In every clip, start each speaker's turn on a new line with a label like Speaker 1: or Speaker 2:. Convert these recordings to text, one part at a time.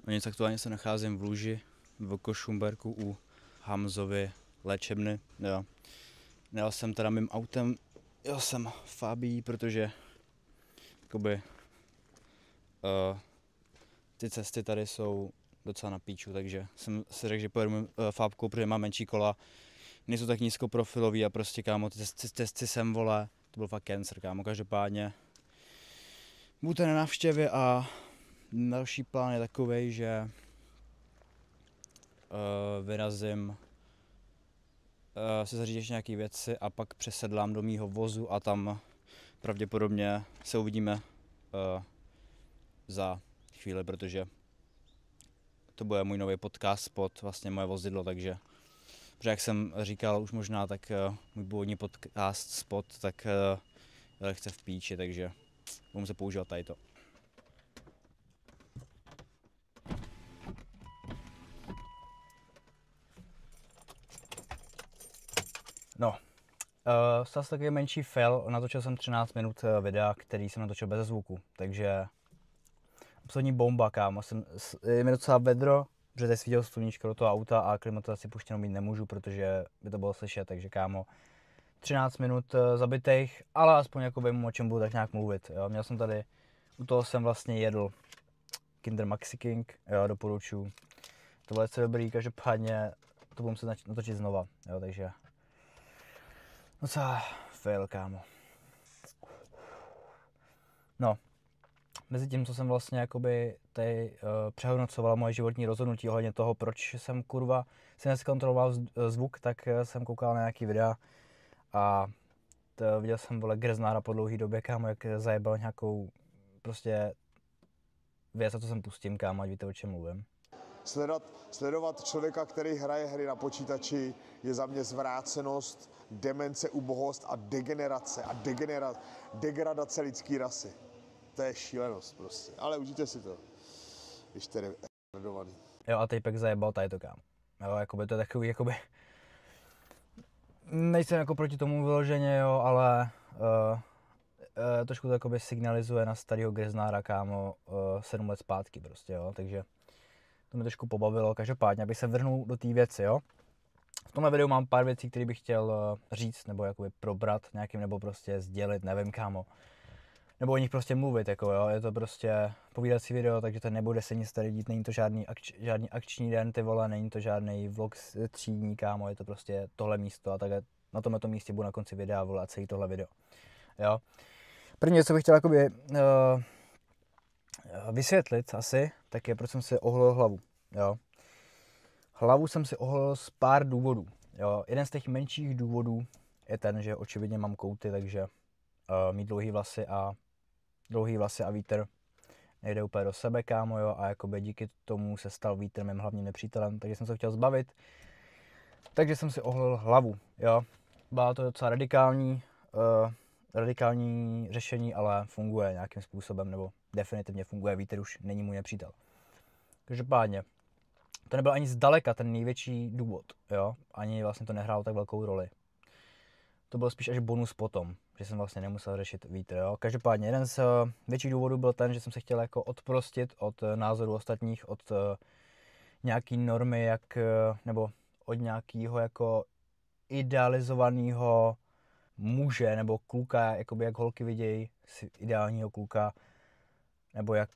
Speaker 1: Nic aktuálně se nacházím v Luži, v Košumberku u Hamzovy léčebny, jo. Nejel jsem teda mým autem, jel jsem Fabí, protože jakoby, ty cesty tady jsou docela na píču, takže jsem si řekl, že pojedu Fábkou, protože mám menší kola, nejsou tak nízkoprofilový a prostě kámo, ty cesty sem vole, to byl fakt cancer kámo, každopádně buďte na návštěvě a další plán je takovej, že vyrazím si zařídit nějaké věci a pak přesedlám do mýho vozu a tam pravděpodobně se uvidíme za chvíli, protože to bude můj nový podcast spot, vlastně moje vozidlo, takže protože jak jsem říkal už možná, tak můj původní podcast spot, tak lehce v píči, takže budu se používat tady to. No, stal se takový menší fail, natočil jsem 13 minut videa, který jsem natočil bez zvuku, takže absolutní bomba, kámo, je mi docela vedro, protože tady svítilo sluníčko do toho auta a klimatizaci puštěnou mít nemůžu, protože by to bylo slyšet, takže kámo, 13 minut zabitých, ale aspoň jako vím, o čem budu tak nějak mluvit, jo. Měl jsem tady, u toho jsem vlastně jedl Kinder Maxi King, jo, doporučuji. To bylo dobrý, každopádně to budu se natočit znova, jo, takže docela fail, kámo. No, mezi tím, co jsem vlastně jakoby tady přehodnocoval moje životní rozhodnutí ohledně toho, proč jsem kurva si neskontroloval zvuk, tak jsem koukal na nějaký videa a viděl jsem vole Grznára po dlouhý době, kámo, jak zajebal nějakou prostě věc, a to jsem pustím, kámo, ať víte, o čem mluvím.
Speaker 2: Sledovat člověka, který hraje hry na počítači, je za mě zvrácenost, demence, ubohost a degenerace a degradace lidské rasy. To je šílenost prostě, ale užijte si to, když jste redovaný.
Speaker 1: Jo, a teď pak zajebal tady to, kámo. Jo, jakoby to je takový, jakoby... Nejsem jako proti tomu vyloženě, jo, ale trošku to jakoby signalizuje na starého Grznára, kámo, 7 let zpátky prostě, jo, takže to mě trošku pobavilo. Každopádně, abych se vrhnul do té věci, jo. V tomhle videu mám pár věcí, které bych chtěl říct, nebo jakoby probrat nějakým, nebo prostě sdělit, nevím, kámo. Nebo o nich prostě mluvit, jako jo, je to prostě povídací video, takže to nebude se nic tady dít, není to žádný akční den, ty vole, není to žádný vlog třídní, kámo, je to prostě tohle místo a takhle na tomto místě budu na konci videa, vole, a celý tohle video, jo. První, co bych chtěl jakoby vysvětlit asi, tak je, proč jsem si oholil hlavu, jo. Hlavu jsem si oholil z pár důvodů, jo. Jeden z těch menších důvodů je ten, že očividně mám kouty, takže mít dlouhý vlasy a vítr nejde úplně do sebe, kámo, jo, a jakoby díky tomu se stal vítr mým hlavním nepřítelem, takže jsem se chtěl zbavit, takže jsem si oholil hlavu, jo. Bylo to docela radikální řešení, ale funguje nějakým způsobem, nebo definitivně funguje, vítr už není můj nepřítel. Každopádně, to nebyl ani zdaleka ten největší důvod, jo, ani vlastně to nehrálo tak velkou roli. To byl spíš až bonus potom, že jsem vlastně nemusel řešit vítr, jo. Každopádně jeden z větších důvodů byl ten, že jsem se chtěl jako odprostit od názoru ostatních, od nějaký normy, nebo od nějakého jako idealizovaného muže nebo kluka, jakoby jak holky vidějí ideálního kluka, nebo jak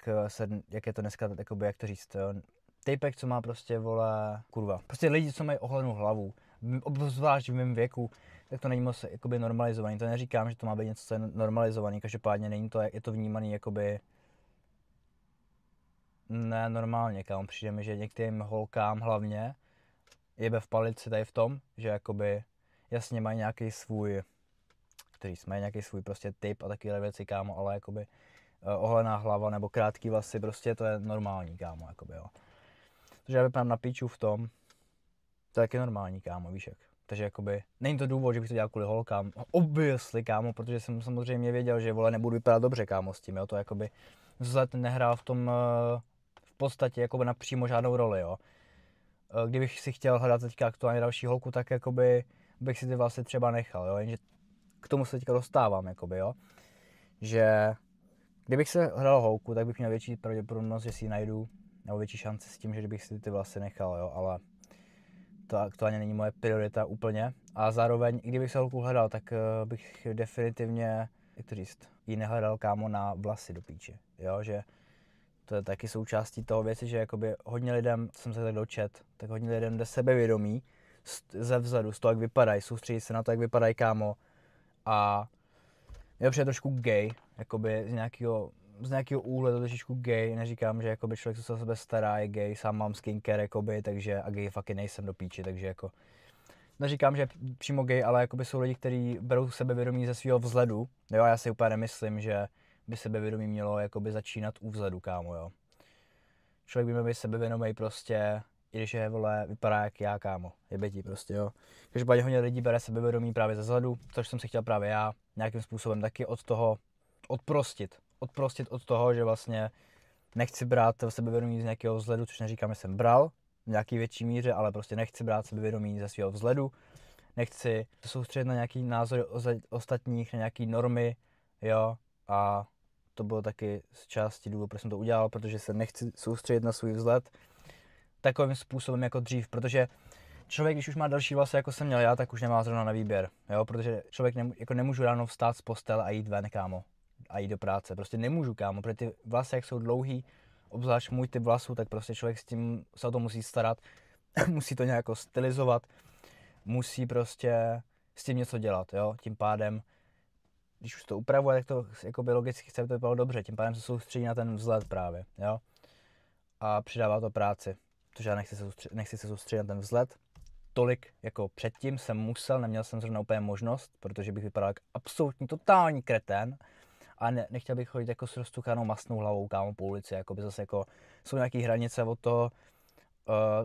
Speaker 1: je to dneska, jakoby, jak to říct, typek, co má prostě, vole, kurva. Prostě lidi, co mají ohlednou hlavu, zvlášť v mém věku, tak to není moc jakoby normalizovaný. To neříkám, že to má být něco, co je normalizovaný, každopádně není to, je to vnímaný jakoby ne normálně, kámo. Přijde mi, že některým holkám hlavně jebe v palici tady v tom, že jakoby jasně mají nějaký svůj prostě typ a takové věci, kámo, ale jakoby oholená hlava nebo krátký vlasy, prostě to je normální, kámo, jakoby, jo. Takže já vypadám na píču v tom, to je taky normální, kámo, víš jak. Takže jakoby, není to důvod, že bych to dělal kvůli holkám, obviously, kámo, protože jsem samozřejmě věděl, že, vole, nebudu vypadat dobře, kámo, s tím, jo, to jakoby vzhled nehrál v tom, v podstatě, jakoby napřímo žádnou roli, jo. Kdybych si chtěl hledat teďka aktuálně další holku, tak jakoby bych si ty vlasy třeba nechal, jo, jenže k tomu se teďka dostávám, jakoby, jo, že kdybych se hledal holku, tak bych měl větší pravděpodobnost, že si ji najdu nebo větší šanci s tím, že kdybych si ty vlasy nechal, jo, ale to aktuálně není moje priorita úplně. A zároveň, i kdybych se holku hledal, tak bych definitivně, jak to říct, ji nehledal kámo na vlasy do píči, jo, že to je taky součástí toho věci, že jakoby hodně lidem, co jsem se tak dočet, tak hodně lidem jde sebevědomí ze vzadu, z toho, jak vypadají, soustředí se na to, jak vypadají kámo a je přijde trošku gay, jakoby z nějakého úhlu je to trošičku gay, neříkám, že jakoby člověk, co se o sebe stará, je gay, sám mám skincare, jakoby, takže a gay fakt nejsem do píči, takže jako neříkám, že je přímo gay, ale jakoby jsou lidi, kteří berou sebevědomí ze svého vzhledu, jo, a já si úplně nemyslím, že by sebevědomí mělo jakoby začínat u vzhledu, kámo, jo. Člověk by měl být sebevědomý prostě, i když je, vole, vypadá jak já, kámo, jebetí prostě, jo. Každopádně hodně lidí bere sebevědomí právě ze vzhledu, což jsem si chtěl právě já nějakým způsobem taky od toho odprostit od toho, že vlastně nechci brát sebevědomí z nějakého vzhledu, což neříkám, že jsem bral v nějaký větší míře, ale prostě nechci brát sebevědomí ze svého vzhledu, nechci se soustředit na nějaký názory ostatních, na nějaký normy, jo, a to bylo taky z části důvodu, proč jsem to udělal, protože se nechci soustředit na svůj vzhled takovým způsobem jako dřív, protože člověk, když už má další vlasy, jako jsem měl já, tak už nemá zrovna na výběr, jo, protože člověk jako nemůžu ráno vstát z postele a jít ven, kámo, a jít do práce, prostě nemůžu, kámo, protože ty vlasy, jak jsou dlouhý, obzvlášť můj typ vlasů, tak prostě člověk s tím se o to musí starat, musí to nějak stylizovat, musí prostě s tím něco dělat, jo, tím pádem, když už to upravuje, tak to jakoby logicky chce, aby to vypadalo dobře, tím pádem se soustředí na ten vzhled právě, jo, a přidává to práci, protože já nechci se soustředit na ten vzhled tolik jako předtím jsem musel, neměl jsem zrovna úplně možnost, protože bych vypadal jak absolutní totální kretén a nechtěl bych chodit jako s roztuchanou mastnou hlavou, kámo, po ulici, jako by zase jako jsou nějaký hranice od toho,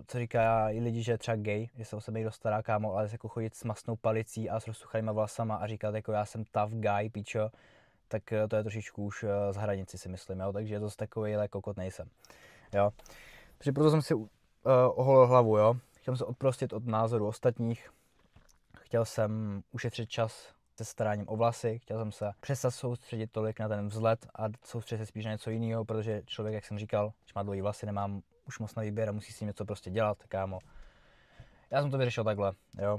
Speaker 1: co říká i lidi, že je třeba gay, že se o sebe někdo stará, kámo, ale jako chodit s mastnou palicí a s roztuchanýma vlasama a říkat jako já jsem tough guy, píčo, tak to je trošičku už z hranici, si myslím, jo, takže to takový kokot nejsem, jo. Takže proto jsem si oholil hlavu, jo. Chtěl jsem se odprostit od názoru ostatních, chtěl jsem ušetřit čas se staráním o vlasy, chtěl jsem se přestat soustředit tolik na ten vzhled a soustředit se spíš na něco jiného, protože člověk, jak jsem říkal, když má dlouhý vlasy, nemám už moc na výběr a musí s tím něco prostě dělat, kámo. Já jsem to vyřešil takhle, jo.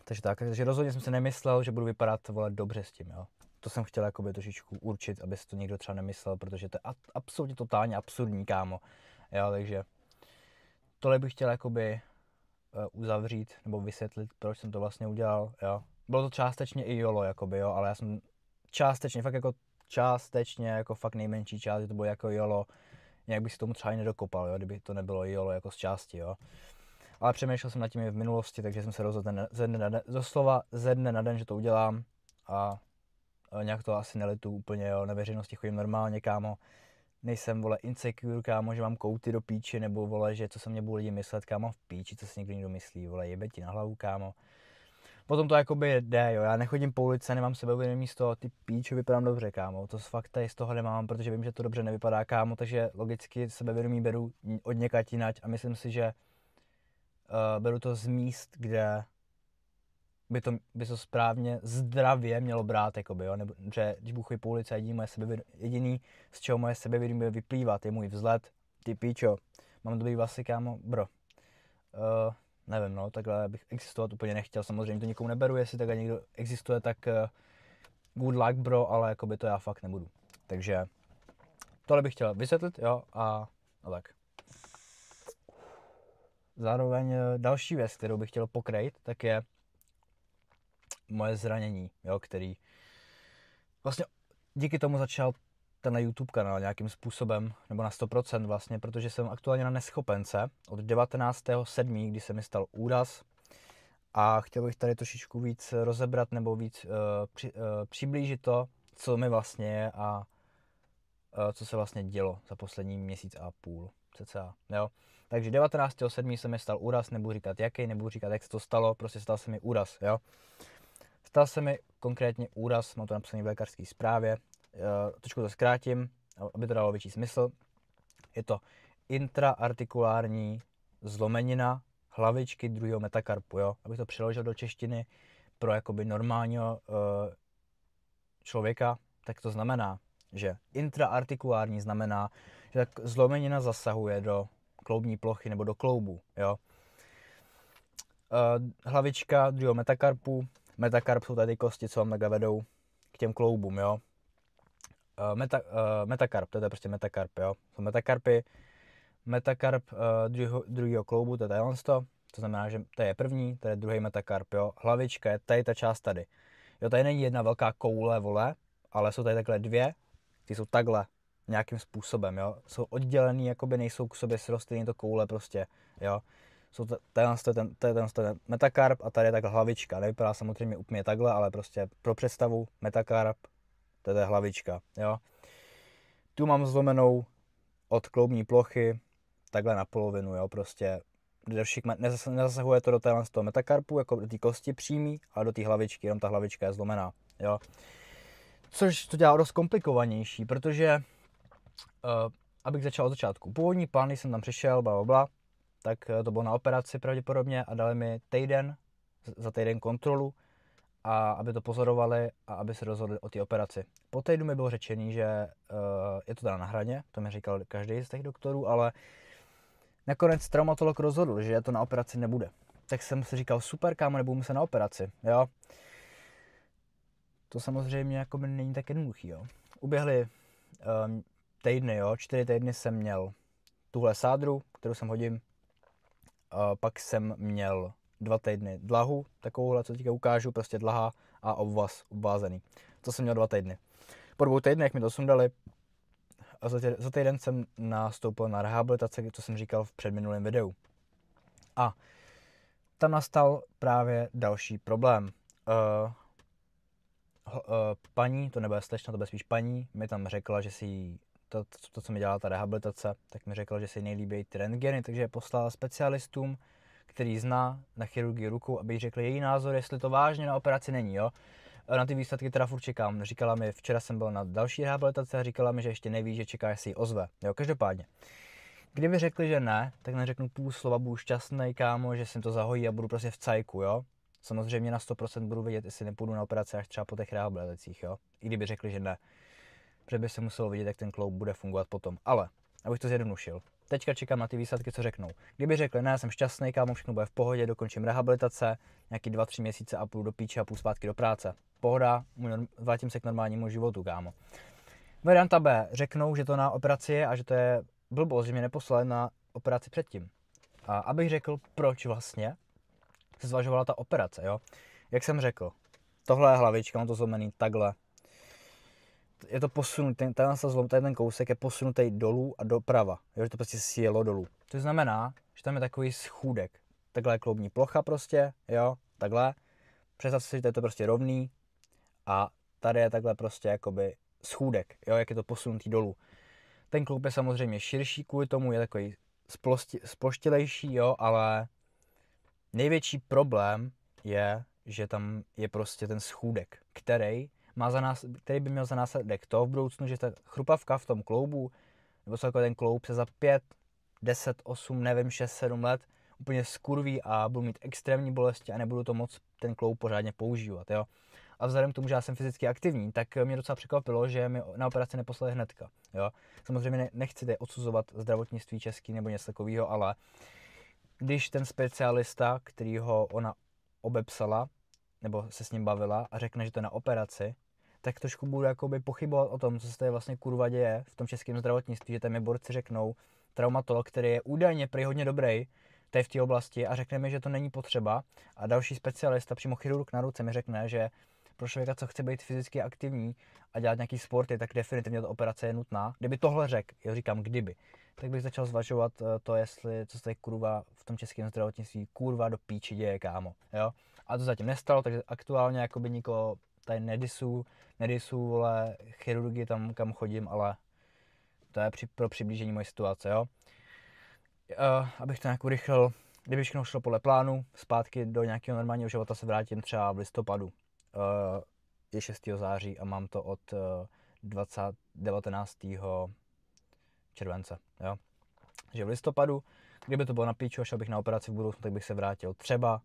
Speaker 1: Takže rozhodně jsem si nemyslel, že budu vypadat, vole, dobře s tím, jo. To jsem chtěl jakoby trošičku určit, aby si to někdo třeba nemyslel, protože to je absolutně totálně absurdní, kámo. Jo, takže tohle bych chtěl jakoby uzavřít nebo vysvětlit, proč jsem to vlastně udělal, jo. Bylo to částečně i YOLO, jakoby, jo, ale já jsem částečně jako fakt nejmenší část, to bylo jako YOLO, nějak bych si tomu třeba i nedokopal, jo, kdyby to nebylo YOLO jako z části, jo. Ale přemýšlel jsem nad tím i v minulosti, takže jsem se rozhodl doslova ze dne na den, že to udělám a nějak to asi nelitu úplně, jo, na veřejnosti chodím normálně, kámo. Nejsem, vole, insecure, kámo, že mám kouty do píči, nebo, vole, že co se mě budou lidi myslet, kámo, v píči, co si někdo myslí, vole, jebe ti na hlavu, kámo. Potom to jakoby jde, jo, já nechodím po ulici, nemám sebevědomí z toho, ty píčo, vypadám dobře, kámo, to fakt tady z toho nemám, protože vím, že to dobře nevypadá, kámo, takže logicky sebevědomí beru od někud jinať a myslím si, že beru to z míst, kde by to správně zdravě mělo brát, jakoby, jo, nebo, že když budu chodit po ulici a jediný, z čeho moje sebevědomí vyplývat, je můj vzhled, ty píčo, mám dobrý vlasy, kámo, bro. Nevím, no, takhle bych existovat úplně nechtěl, samozřejmě to nikomu neberu, jestli takhle někdo existuje, tak good luck, bro, ale jakoby to já fakt nebudu. Takže tohle bych chtěl vysvětlit, jo, a tak. Zároveň další věc, kterou bych chtěl pokrýt, tak je moje zranění, jo, který vlastně díky tomu začal tenhle YouTube kanál nějakým způsobem, nebo na 100% vlastně, protože jsem aktuálně na neschopence od 19.7., kdy se mi stal úraz a chtěl bych tady trošičku víc rozebrat nebo víc přiblížit to, co mi vlastně je a co se vlastně dělo za poslední měsíc a půl, cca, jo. Takže 19.7. se mi stal úraz, nebudu říkat jaký, nebudu říkat jak se to stalo, prostě stal se mi úraz, jo. Stal se mi konkrétně úraz, mám to napsané v lékařské zprávě, trošku to zkrátím, aby to dalo větší smysl. Je to intraartikulární zlomenina hlavičky druhého metakarpu, jo. Abych to přeložil do češtiny pro jakoby normálního člověka, tak to znamená, že intraartikulární znamená, že tak zlomenina zasahuje do kloubní plochy nebo do kloubu, jo. Hlavička druhého metakarpu. Metakarp jsou tady kosti, co vám takhle vedou k těm kloubům, jo. Metakarp, to je prostě metakarp, jo. Jsou metakarpy. Metakarp druhého kloubu, to je tady, to znamená, že to je první, to je druhý metakarp, jo. Hlavička je tady ta část tady. Jo, tady není jedna velká koule, vole, ale jsou tady takhle dvě, ty jsou takhle nějakým způsobem, jo. Jsou oddělený, jakoby nejsou k sobě srostlý, to koule prostě, jo. Jsou ten metakarp a tady je takhle hlavička. Nevypadá samozřejmě úplně takhle, ale prostě pro představu metakarp, to je hlavička, jo. Tu mám zlomenou od kloubní plochy takhle na polovinu, jo, prostě nezasahuje to do toho metakarpu, jako do té kosti přímý, ale do té hlavičky, jenom ta hlavička je zlomená, jo. Což to dělá dost komplikovanější, protože, abych začal od začátku, původní plán, když jsem tam přišel, blablabla, tak to bylo na operaci pravděpodobně a dali mi za týden kontrolu, a aby to pozorovali a aby se rozhodli o té operaci. Po týdnu mi bylo řečený, že je to teda na hraně, to mi říkal každý z těch doktorů, ale nakonec traumatolog rozhodl, že to na operaci nebude. Tak jsem si říkal, super, kámo, nebudu muset na operaci, jo. To samozřejmě jako by není tak jednoduchý, jo. Uběhly týdny, jo, 4 týdny jsem měl tuhle sádru, kterou jsem hodím, pak jsem měl 2 týdny dlahu, takovouhle, co teďka ukážu, prostě dlaha a obvaz, obvázený. To jsem měl 2 týdny. Po 2 týdnech mi to sundali a za týden jsem nastoupil na rehabilitaci, co jsem říkal v předminulém videu. A tam nastal právě další problém. Paní, to nebude slečna, to bude spíš paní, mi tam řekla, že si to, co mi dělala ta rehabilitace, tak mi řekla, že si nejlíbí ty rentgeny, takže je poslala specialistům, který zná na chirurgii rukou, aby jí řekli její názor, jestli to vážně na operaci není, jo. Na ty výsledky teda furt čekám. Říkala mi, včera jsem byl na další rehabilitaci a říkala mi, že ještě neví, že čeká, jestli ji ozve. Jo, každopádně. Kdyby řekli, že ne, tak neřeknu půl slova, budu šťastný, kámo, že jsem to zahojí a budu prostě v cajku, jo. Samozřejmě na 100% budu vědět, jestli nepůjdu na operaci až třeba po těch rehabilitacích, jo. I kdyby řekli, že ne. Protože by se muselo vidět, jak ten kloub bude fungovat potom. Ale, abych to zjednodušil. Teďka čekám na ty výsledky, co řeknou. Kdyby řekli, ne, jsem šťastný, kámo, všechno bude v pohodě, dokončím rehabilitace, nějaký 2-3 měsíce a půjdu do píče a půjdu zpátky do práce. Pohoda, vrátím se k normálnímu životu, kámo. Varianta B, řeknou, že to na operaci je a že to je blbost, že mě neposlali na operaci předtím. A abych řekl, proč vlastně se zvažovala ta operace, jo. Jak jsem řekl, tohle je hlavička, mám to zlomený takhle. Je to posunutý, ten kousek je posunutý dolů a doprava, jo, že to prostě sjelo dolů. To znamená, že tam je takový schůdek. Takhle je kloubní plocha prostě, jo, takhle. Představ si, že to je to prostě rovný a tady je takhle prostě jakoby schůdek, jo, jak je to posunutý dolů. Ten kloub je samozřejmě širší, kvůli tomu je takový sploštilejší, jo, ale největší problém je, že tam je prostě ten schůdek, který by měl za následek to v budoucnu, že ta chrupavka v tom kloubu, nebo celkově ten kloub se za 5, 10, 8, nevím, 6, 7 let úplně skurví a budu mít extrémní bolesti a nebudu to moc ten kloub pořádně používat, jo. A vzhledem k tomu, že já jsem fyzicky aktivní, tak mě docela překvapilo, že mi na operaci neposlali hnedka, jo. Samozřejmě nechci tady odsuzovat zdravotnictví český nebo něco takového, ale když ten specialista, kterýho ona obepsala, nebo se s ním bavila a řekne, že to je na operaci, tak trošku budu jakoby pochybovat o tom, co se tady vlastně kurva děje v tom českém zdravotnictví, že tam mi borci řeknou, traumatolog, který je údajně prý hodně dobrý tady v té oblasti a řekne mi, že to není potřeba a další specialista, přímo chirurg na ruce mi řekne, že pro člověka, co chce být fyzicky aktivní a dělat nějaký sporty, tak definitivně ta operace je nutná. Kdyby tohle řekl, já říkám kdyby, tak bych začal zvažovat to, jestli co se tady kurva v tom českém zdravotnictví kurva do píči děje, kámo, jo. A to zatím nestalo, takže aktuálně jakoby nikoho tady nedisu, vole, chirurgii tam, kam chodím, ale to je pro přiblížení moje situace, jo. Abych to nějak urychlil, kdyby všechno šlo podle plánu, zpátky do nějakého normálního života se vrátím třeba v listopadu. Je 6. září a mám to od 19. července, jo. Takže v listopadu, kdyby to bylo na píču a šel bych na operaci v budoucnu, tak bych se vrátil třeba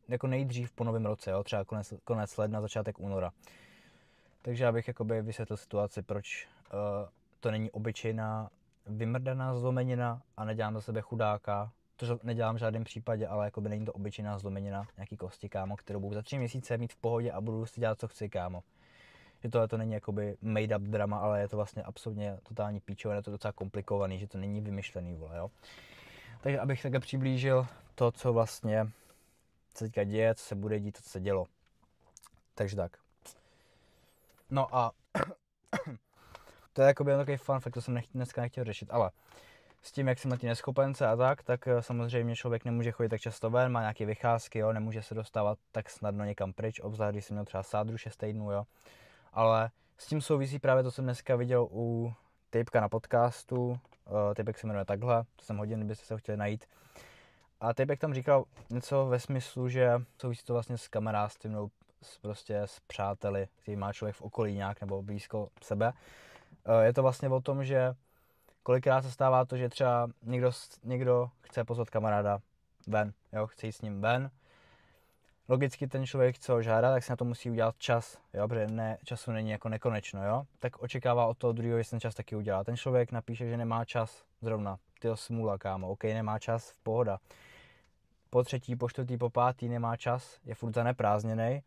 Speaker 1: jako nejdřív po novém roce, jo, třeba konec ledna, začátek února. Takže abych jakoby vysvětlil situaci, proč to není obyčejná vymrdaná zlomenina a nedělám za sebe chudáka. To nedělám v žádném případě, ale jakoby není to obyčejná zlomenina, nějaký kosti, kámo, kterou budu za 3 měsíce mít v pohodě a budu si dělat, co chci, kámo. Že tohle to není jakoby made up drama, ale je to vlastně absolutně totální píčo, je to docela komplikovaný, že to není vymyšlený, vole, jo. Takže abych takhle přiblížil to, co vlastně se teďka děje, co se bude dít, to, co se dělo. Takže tak. No a to je jakoby takový fun fact, to jsem dneska nechtěl řešit, ale s tím, jak jsem na té neschopence a tak samozřejmě člověk nemůže chodit tak často ven, má nějaké vycházky, jo, nemůže se dostávat tak snadno někam pryč, obzvlášť když jsem měl třeba sádru 6 týdnů, jo. Ale s tím souvisí právě to, co jsem dneska viděl u Typka na podcastu, Typek se jmenuje takhle, to jsem hodin, kdybyste se ho chtěli najít. A Typek tam říkal něco ve smyslu, že souvisí to vlastně s kamarádstvím nebo prostě s přáteli, který má člověk v okolí nějak nebo blízko sebe. Je to vlastně o tom, že kolikrát se stává to, že třeba někdo chce pozvat kamaráda ven, jo, chce jít s ním ven. Logicky ten člověk, co ho žádá, tak si na to musí udělat čas, jo, protože času není jako nekonečno, jo. Tak očekává od toho druhého, jestli ten čas taky udělá. Ten člověk napíše, že nemá čas zrovna, tyjo smůla, kámo, ok, nemá čas, v pohoda. Po třetí, po čtvrtý, po pátý nemá čas, je furt zaneprázdněnej.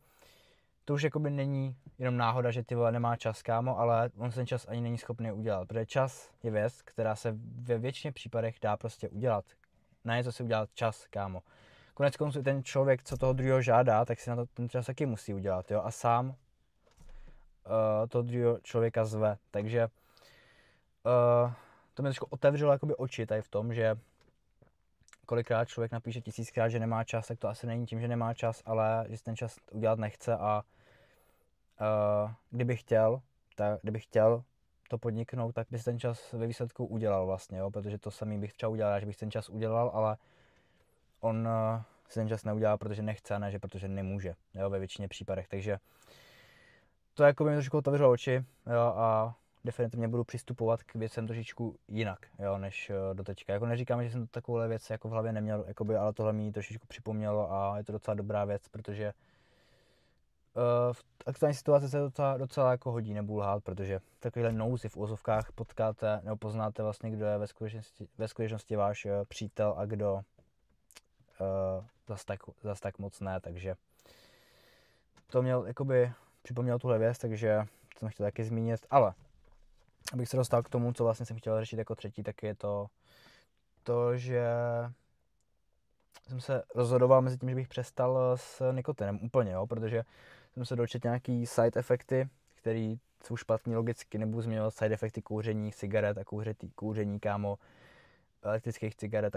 Speaker 1: To už jakoby není jenom náhoda, že ty vole nemá čas, kámo, ale on ten čas ani není schopný udělat, protože čas je věc, která se ve většině případech dá prostě udělat. Na něco si udělat čas, kámo. Konec konců ten člověk, co toho druhého žádá, tak si na to ten čas taky musí udělat, jo, a sám toho druhého člověka zve, takže to mi trošku otevřelo jakoby oči tady v tom, že kolikrát člověk napíše 1000krát, že nemá čas, tak to asi není tím, že nemá čas, ale že ten čas udělat nechce a kdyby chtěl to podniknout, tak by si ten čas ve výsledku udělal vlastně, jo, protože to samý bych třeba udělal, že bych ten čas udělal, ale on si ten čas neudělá, protože nechce, a ne, že protože nemůže, jo, ve většině případech, takže to jako by mi trošku otevřelo oči, jo, a definitivně budu přistupovat k věcem trošičku jinak, jo, než doteďka. Jako neříkám, že jsem takovouhle věc jako v hlavě neměl, jakoby, ale tohle mi trošičku připomnělo a je to docela dobrá věc, protože v aktuální situaci se docela jako hodí, nebudu lhát, protože takovýhle nouzi v úvozovkách potkáte nebo poznáte vlastně, kdo je ve skutečnosti váš přítel a kdo zas tak moc ne, takže to měl jakoby připomněl tuhle věc, takže jsem chtěl taky zmínit, ale abych se dostal k tomu, co vlastně jsem chtěl řešit jako třetí, tak je to, že jsem se rozhodoval mezi tím, že bych přestal s nikotinem úplně, jo, protože jsem se dočetl nějaký side efekty, které jsou špatný logicky, nebudu zmiňovat side efekty kouření cigaret a kouření, kámo, elektrických cigaret,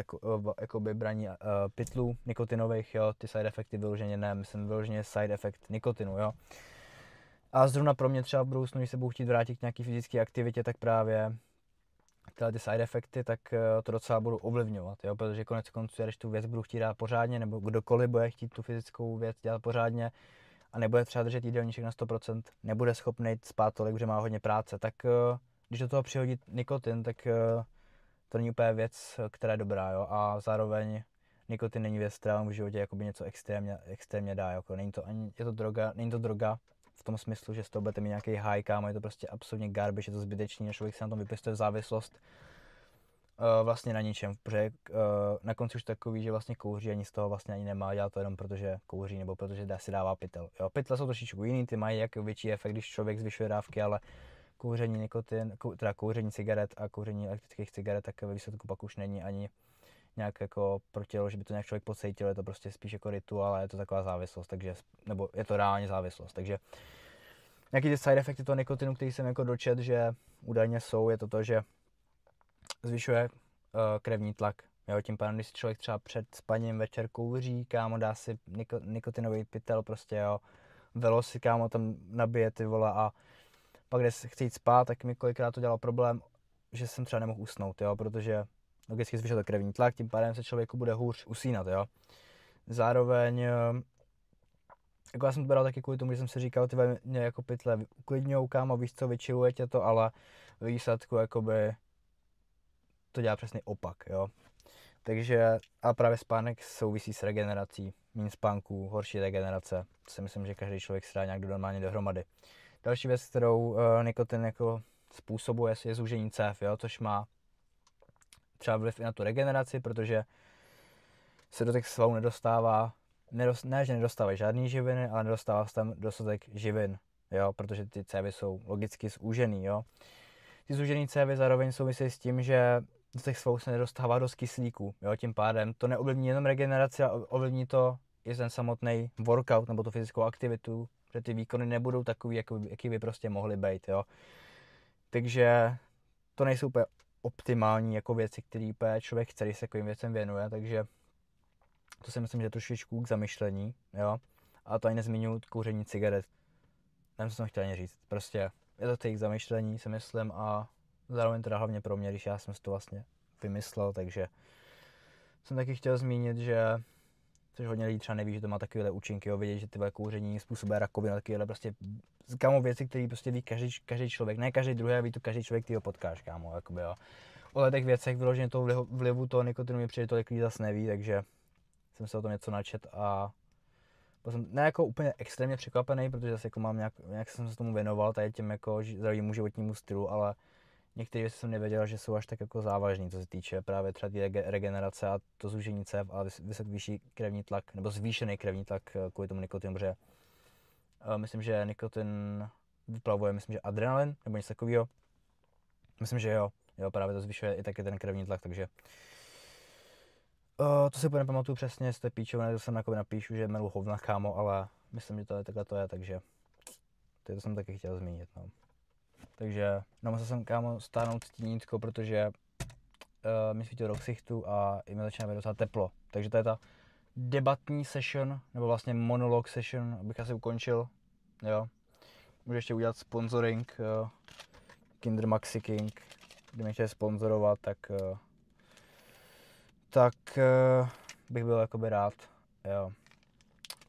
Speaker 1: jakoby braní pytlů nikotinových, jo, ty side efekty vyloženě ne, myslím vyloženě side efekt nikotinu, jo. A zrovna pro mě třeba v budoucnu, když se budu chtít vrátit k nějaký fyzické aktivitě, tak právě tyhle ty side efekty, tak to docela budu ovlivňovat, jo, protože konec konců, když tu věc budu chtít dát pořádně, nebo kdokoliv bude chtít tu fyzickou věc dělat pořádně a nebude třeba držet jídelníček na 100%, nebude schopný spát tolik, že má hodně práce, tak když do toho přihodí nikotin, tak to není úplně věc, která je dobrá, jo, a zároveň nikotin není věc, která vám v životě jakoby něco extrémně dá, jako není to droga, v tom smyslu, že z toho budete mít nějaký high, kámo, je to prostě absolutně garbage, je to zbytečný, a člověk se na tom vypěstuje závislost vlastně na ničem, protože na konci už takový, že vlastně kouří, ani z toho vlastně ani nemá, dělá to jenom protože kouří nebo protože si dává pytel. Jo, pytle jsou trošičku jiný, ty mají jako větší efekt, když člověk zvyšuje dávky, ale kouření cigaret a kouření elektrických cigaret, tak ve výsledku pak už není ani nějak jako protělo, že by to nějak člověk pocítil, je to prostě spíš jako rituál, je to taková závislost, takže, nebo je to reálně závislost, takže nějaký ty side efekty toho nikotinu, který jsem jako dočet, že údajně jsou, je to, že zvyšuje krevní tlak, jo, tím pádem, když si člověk třeba před spaním večer kouří, kámo, dá si nikotinový pytel, prostě jo, velo si, kámo, tam nabije ty vole a pak když chci jít spát, tak mi kolikrát to dělalo problém, že jsem třeba nemohl usnout, jo, protože logicky zvyšuje to krevní tlak, tím pádem se člověku bude hůř usínat, jo. Zároveň, jako já jsem to bral taky kvůli tomu, že jsem si říkal, ty mě jako pytle uklidňujou, kámo, víš co, vyčiluje tě to, ale ve výsledku jakoby to dělá přesný opak, jo. Takže, a právě spánek souvisí s regenerací, méně spánků, horší regenerace, to si myslím, že každý člověk se dá nějak normálně dohromady. Další věc, kterou nikotin jako způsobuje, je zúžení cév, jo, což má třeba vliv i na tu regeneraci, protože se do těch svalů nedostává, ne, že nedostávají žádný živiny, ale nedostává se tam dostatek živin, jo, protože ty cévy jsou logicky zúžený, jo. Ty zúžený cévy zároveň souvisí s tím, že do těch svalů se nedostává dost kyslíku, jo, tím pádem to neovlivní jenom regeneraci, ale ovlivní to i ten samotný workout nebo tu fyzickou aktivitu, že ty výkony nebudou takový, jaký by prostě mohly být, jo. Takže to nejsou úplně optimální jako věci, které člověk chce, když se takovým věcem věnuje, takže to si myslím, že je trošičku k zamyšlení, jo. A to ani nezmiňuji kouření cigaret. Nevím, co jsem chtěl ani říct. Prostě je to k zamyšlení, si myslím, a zároveň teda hlavně pro mě, když já jsem si to vlastně vymyslel, takže jsem taky chtěl zmínit, že což hodně lidí třeba neví, že to má takovéhle účinky, jo, vidět, že tyhle kouření způsobuje rakovinu, takovéhle prostě kámo věci, které prostě ví každý člověk, ne každý druhý, ale ví to každý člověk, který ho potkáš, kámo, jakoby, jo. O těch věcech vyloženě toho vlivu toho nikotinu mi přijde tolik lidí zase neví, takže jsem se o tom něco načet a byl jsem ne jako úplně extrémně překvapený, protože zase jako mám nějak jsem se tomu věnoval, tady těm jako zdravému životnímu stylu, ale některé věci jsem nevěděl, že jsou až tak jako závažný, co se týče právě třeba té regenerace a to zúžení cév a vyšší krevní tlak, nebo zvýšený krevní tlak kvůli tomu nikotinu, protože myslím, že nikotin vyplavuje, myslím, že adrenalin, nebo něco takového. Myslím, že jo, právě to zvyšuje i taky ten krevní tlak, takže to si úplně nepamatuju přesně, jestli to je píčovné, to jsem jako napíšu, že melu hovna, kámo, ale myslím, že takhle to je, takže to jsem taky chtěl zmínit, no. Takže musel jsem, kámo, stáhnout stíníčko, protože mi svítil do ksichtu a i mi začíná být docela teplo. Takže to je ta debatní session, nebo vlastně monolog session, abych asi ukončil, jo. Můžu ještě udělat sponsoring Kinder Maxi King, kdyby mě chtěli sponzorovat, tak bych byl jakoby rád, jo.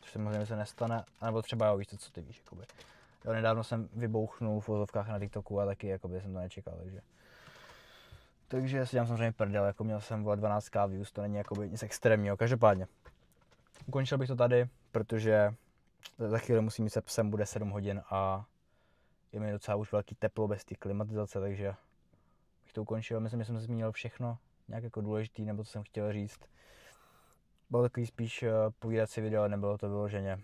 Speaker 1: Což samozřejmě se nestane, anebo třeba jo, víš co ty víš, jakoby. Jo, nedávno jsem vybouchnul v vozovkách na TikToku a taky jakoby jsem to nečekal, takže si dělám samozřejmě prdel, jako měl jsem 12k views, to není jakoby nic extrémního, každopádně. Ukončil bych to tady, protože za chvíli musím jít se psem, bude 7 hodin a je mi docela už velký teplo bez té klimatizace, takže bych to ukončil. Myslím, že jsem se zmínil všechno, nějak jako důležitý, nebo co jsem chtěl říct. Bylo takový spíš povídací video, nebylo to vyloženě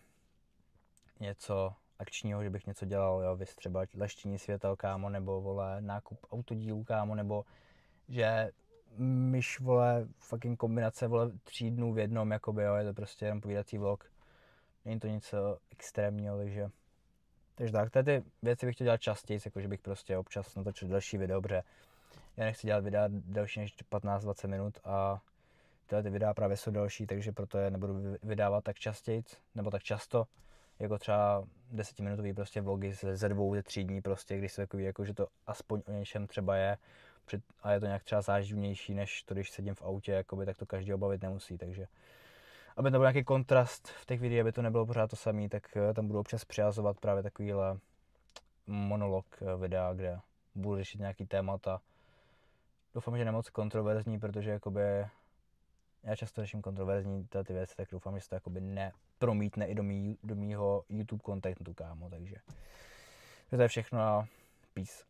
Speaker 1: něco akčního, že bych něco dělal, jo, vys třeba leštění světel, kámo, nebo vole, nákup autodílů, kámo, nebo že myš, vole, fucking kombinace, vole, 3 dnů v jednom, jakoby, jo, je to prostě jenom povídací vlog. Není to nic extrémního, takže tak, ty věci bych chtěl dělat častěji, jakože bych prostě občas natočil další video, protože já nechci dělat videa delší než 15-20 minut a tyhle ty videa právě jsou delší, takže proto je nebudu vydávat tak častěji, nebo tak často, jako třeba 10minutový prostě vlogy ze 2-3 dní prostě, když se takový, jako že to aspoň o něčem třeba je a je to nějak třeba záživnější, než to, když sedím v autě, jakoby, tak to každý bavit nemusí, takže aby to byl nějaký kontrast v těch videích, aby to nebylo pořád to samé, tak tam budu občas přihazovat právě takovýhle monolog videa, kde budu řešit nějaký témata. Doufám, že nemoc kontroverzní, protože jakoby já často řeším kontroverzní ty věci, tak doufám, že se to jakoby nepromítne i do mýho YouTube contentu, kámo, takže to je všechno a peace.